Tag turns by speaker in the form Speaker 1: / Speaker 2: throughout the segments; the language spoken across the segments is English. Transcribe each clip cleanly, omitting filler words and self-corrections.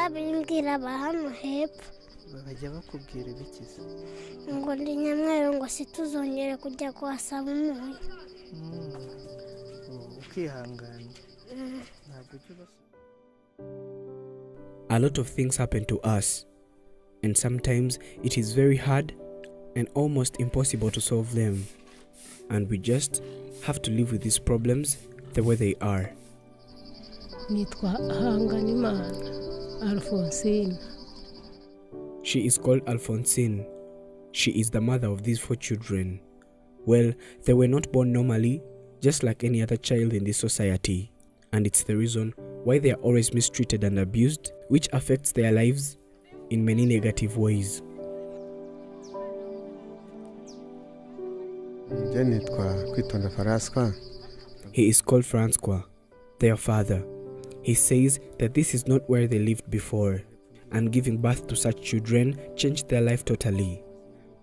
Speaker 1: babimbwira ba hano hepfo
Speaker 2: bajya bakubwira ibikiza
Speaker 1: ngo ndi Nyamweru ngo situzongere kujya kuhasaba umunyu.
Speaker 2: Ukihangana ntabwo ujya ubasa.
Speaker 3: A lot of things happen to us, and sometimes it is very hard and almost impossible to solve them, and we just have to live with these problems the way they are.
Speaker 4: Nitwa Hanganimana Alphonsine.
Speaker 3: She is called Alphonsine. She is the mother of these 4 children. Well, they were not born normally, just like any other child in this society, and it's the reason why they are always mistreated and abused, which affects their lives in many negative ways. He is called Francois, their father. He says that this is not where they lived before, and giving birth to such children changed their life totally.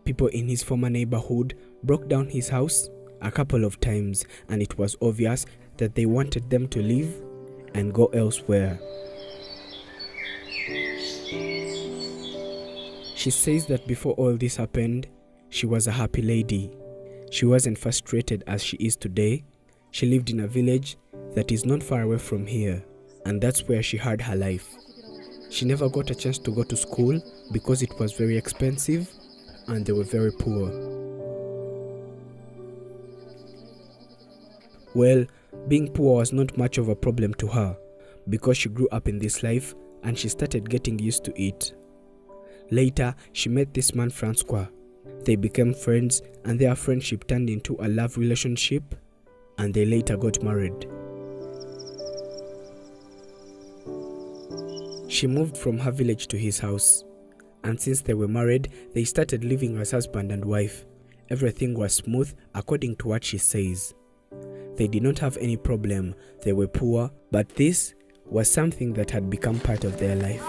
Speaker 3: People in his former neighborhood broke down his house a couple of times, and it was obvious that they wanted them to leave and go elsewhere. She says that before all this happened, she was a happy lady. She wasn't frustrated as she is today. She lived in a village that is not far away from here, and that's where she had her life. She never got a chance to go to school because it was very expensive and they were very poor. Well, being poor was not much of a problem to her because she grew up in this life and she started getting used to it. Later, she met this man Francois. They became friends and their friendship turned into a love relationship, and they later got married. She moved from her village to his house, and since they were married, they started living as husband and wife. Everything was smooth according to what she says. They did not have any problem, they were poor, but this was something that had become part of their life.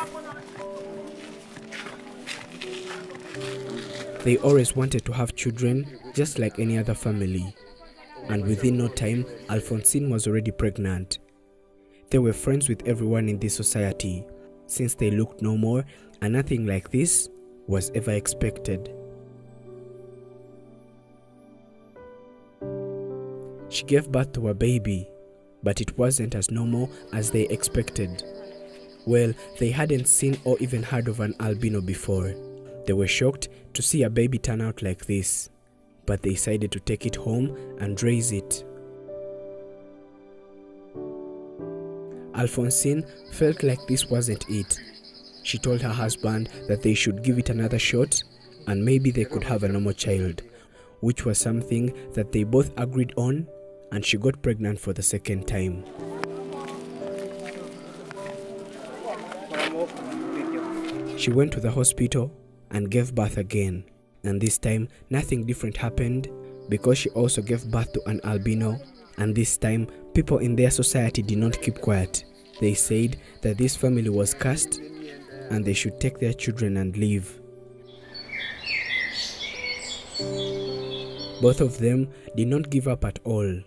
Speaker 3: They always wanted to have children, just like any other family. And within no time, Alphonsine was already pregnant. They were friends with everyone in this society, since they looked normal and nothing like this was ever expected. She gave birth to a baby, but it wasn't as normal as they expected. Well, they hadn't seen or even heard of an albino before. They were shocked to see a baby turn out like this, but they decided to take it home and raise it. Alphonsine felt like this wasn't it. She told her husband that they should give it another shot and maybe they could have a normal child, which was something that they both agreed on, and she got pregnant for the second time. She went to the hospital and gave birth again, and this time nothing different happened because she also gave birth to an albino, and this time people in their society did not keep quiet. They said that this family was cursed and they should take their children and leave. Both of them did not give up at all.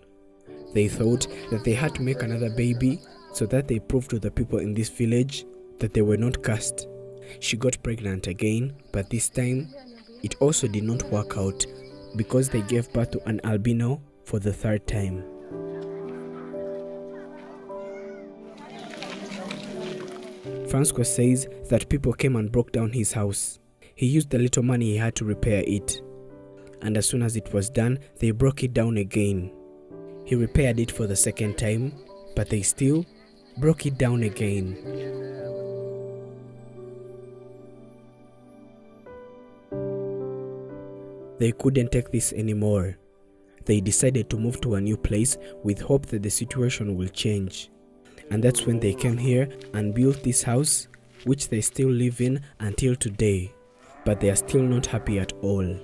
Speaker 3: They thought that they had to make another baby so that they proved to the people in this village that they were not cursed. She got pregnant again, but this time it also did not work out because they gave birth to an albino for the third time. Francois says that people came and broke down his house. He used the little money he had to repair it, and as soon as it was done, they broke it down again. He repaired it for the second time, but they still broke it down again. They couldn't take this anymore. They decided to move to a new place with hope that the situation will change. And that's when they came here and built this house, which they still live in until today. But they are still not happy at all.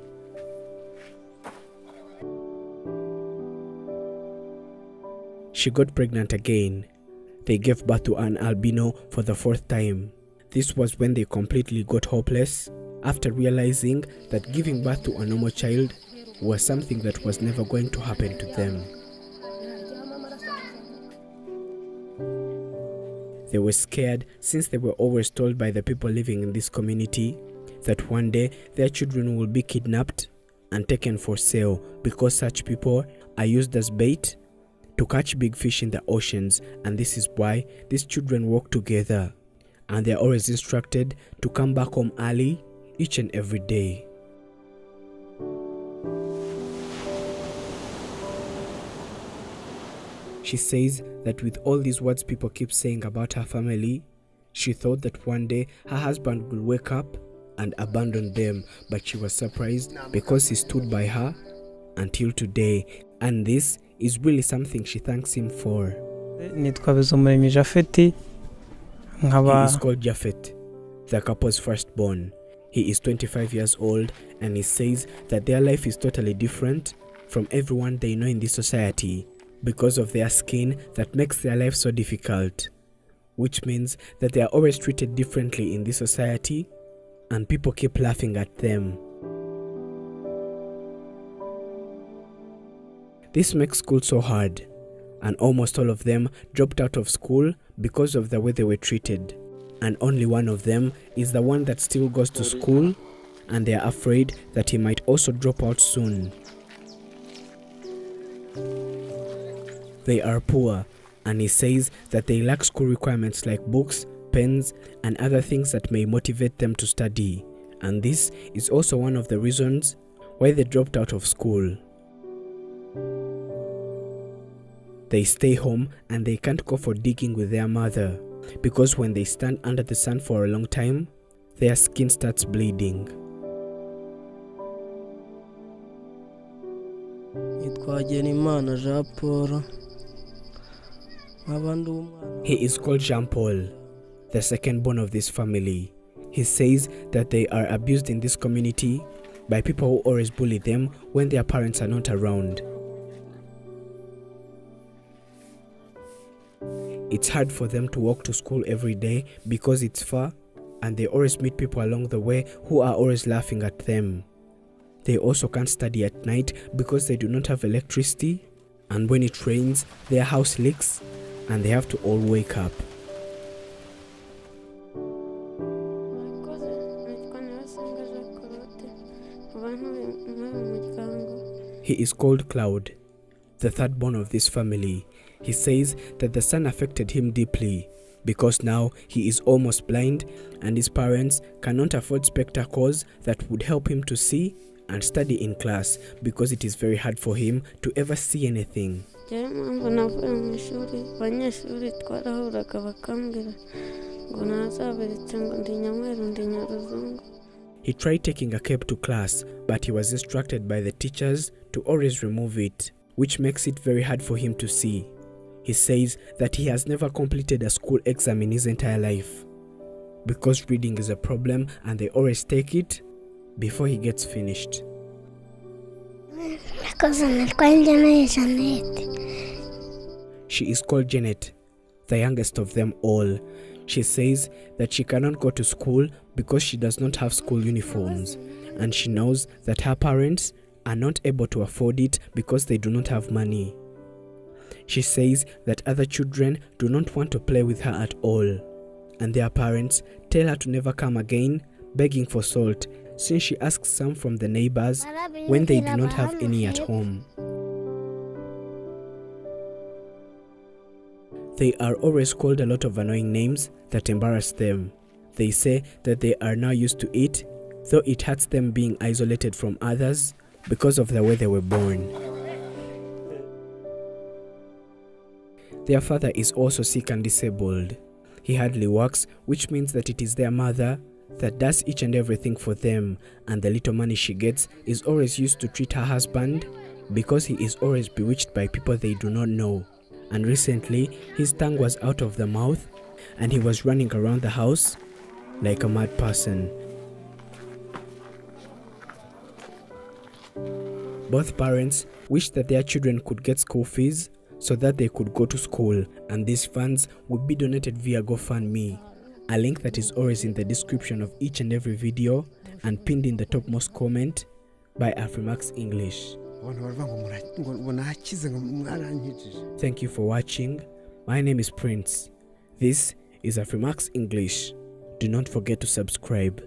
Speaker 3: She got pregnant again. They gave birth to an albino for the fourth time. This was when they completely got hopeless after realizing that giving birth to a normal child was something that was never going to happen to them. They were scared since they were always told by the people living in this community that one day their children will be kidnapped and taken for sale because such people are used as bait to catch big fish in the oceans, and this is why these children work together and they are always instructed to come back home early each and every day. She says that with all these words people keep saying about her family, she thought that one day her husband will wake up and abandon them, but she was surprised because he stood by her until today, and this is really something she thanks him for.
Speaker 2: nitwa Bizumuremyi Japhet
Speaker 3: He is called Japhet, the couple's firstborn. He is 25 years old and he says that their life is totally different from everyone they know in this society because of their skin that makes their life so difficult, which means that they are always treated differently in this society and people keep laughing at them. This makes school so hard, and almost all of them dropped out of school because of the way they were treated, and only one of them is the one that still goes to school, and they are afraid that he might also drop out soon. They are poor, and he says that they lack school requirements like books, pens, and other things that may motivate them to study, and this is also one of the reasons why they dropped out of school. They stay home and they can't go for digging with their mother because when they stand under the sun for a long time, their skin starts bleeding. He is called Jean Paul, the second born of this family. He says that they are abused in this community by people who always bully them when their parents are not around. It's hard for them to walk to school every day because it's far, and they always meet people along the way who are always laughing at them. They also can't study at night because they do not have electricity, and when it rains, their house leaks and they have to all wake up. He is called Cloud, the third born of this family. He says that the sun affected him deeply because now he is almost blind and his parents cannot afford spectacles that would help him to see and study in class because it is very hard for him to ever see anything. He tried taking a cape to class, but he was instructed by the teachers to always remove it, which makes it very hard for him to see. He says that he has never completed a school exam in his entire life because reading is a problem and they always take it before he gets finished. She is called Janet, the youngest of them all. She says that she cannot go to school because she does not have school uniforms, and she knows that her parents are not able to afford it because they do not have money. She says that other children do not want to play with her at all, and their parents tell her to never come again, begging for salt, since she asks some from the neighbors when they do not have any at home. They are always called a lot of annoying names that embarrass them. They say that they are now used to it, though it hurts them being isolated from others because of the way they were born. Their father is also sick and disabled. He hardly works, which means that it is their mother that does each and everything for them, and the little money she gets is always used to treat her husband because he is always bewitched by people they do not know. And recently, his tongue was out of the mouth and he was running around the house like a mad person. Both parents wish that their children could get school fees so that they could go to school, and these funds would be donated via GoFundMe, a link that is always in the description of each and every video and pinned in the topmost comment by Afrimax English. Thank you for watching. My name is Prince. This is Afrimax English. Do not forget to subscribe.